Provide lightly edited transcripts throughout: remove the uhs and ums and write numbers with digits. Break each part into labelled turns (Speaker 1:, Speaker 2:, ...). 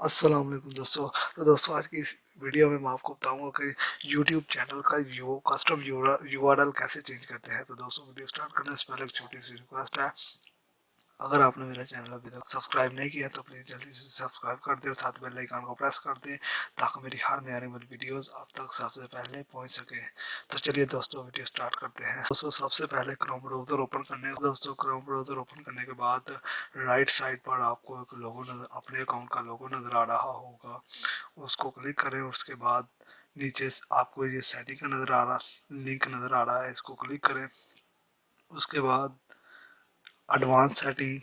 Speaker 1: अस्सलाम वालेकुम दोस्तों। तो दोस्तों आज की इस वीडियो में मैं आपको बताऊंगा कि यूट्यूब चैनल का कस्टम यूआरएल कैसे चेंज करते हैं। तो दोस्तों वीडियो स्टार्ट करने से पहले एक छोटी सी रिक्वेस्ट है, अगर आपने मेरा चैनल अभी तक सब्सक्राइब नहीं किया तो प्लीज़ जल्दी से सब्सक्राइब कर दें और साथ बेल आइकन को प्रेस कर दें ताकि मेरी हर नई आने वाली वीडियोस आप तक सबसे पहले पहुंच सके। तो चलिए दोस्तों वीडियो स्टार्ट करते हैं। दोस्तों सबसे पहले क्रोम ब्राउज़र ओपन करने के बाद राइट साइड पर आपको एक लोगो नजर अपने अकाउंट का लोगो नज़र आ रहा होगा, उसको क्लिक करें। उसके बाद नीचे आपको ये सेटिंग का लिंक नज़र आ रहा है, इसको क्लिक करें। उसके बाद एडवांस सेटिंग।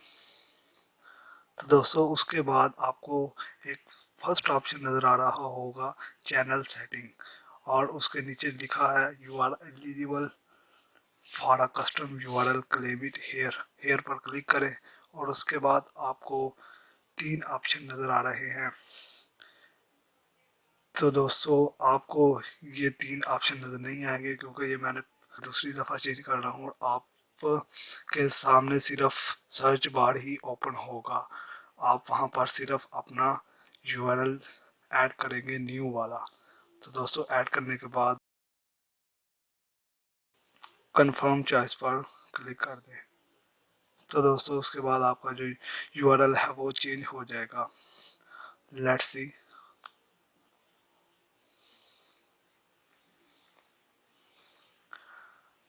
Speaker 1: तो दोस्तों उसके बाद आपको एक फर्स्ट ऑप्शन नज़र आ रहा होगा चैनल सेटिंग, और उसके नीचे लिखा है you are eligible for a custom URL claim it here पर क्लिक करें। और उसके बाद आपको तीन ऑप्शन नज़र आ रहे हैं। तो दोस्तों आपको ये तीन ऑप्शन नज़र नहीं आएंगे क्योंकि ये मैंने दूसरी दफ़ा चेंज कर रहा हूँ और आप के सामने सिर्फ सर्च बार ही ओपन होगा। आप वहाँ पर सिर्फ अपना यूआरएल ऐड करेंगे न्यू वाला। तो दोस्तों ऐड करने के बाद कंफर्म चॉइस पर क्लिक कर दें। तो दोस्तों उसके बाद आपका जो यूआरएल है वो चेंज हो जाएगा। Let's see.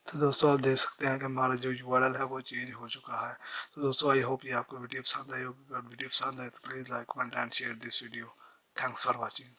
Speaker 1: तो दोस्तों आप देख सकते हैं कि हमारा जो यूआरएल है वो चेंज हो चुका है। तो दोस्तों आई होप ये आपको वीडियो पसंद आई होगी। अगर वीडियो पसंद आए तो please like comment and share this video. Thanks for watching.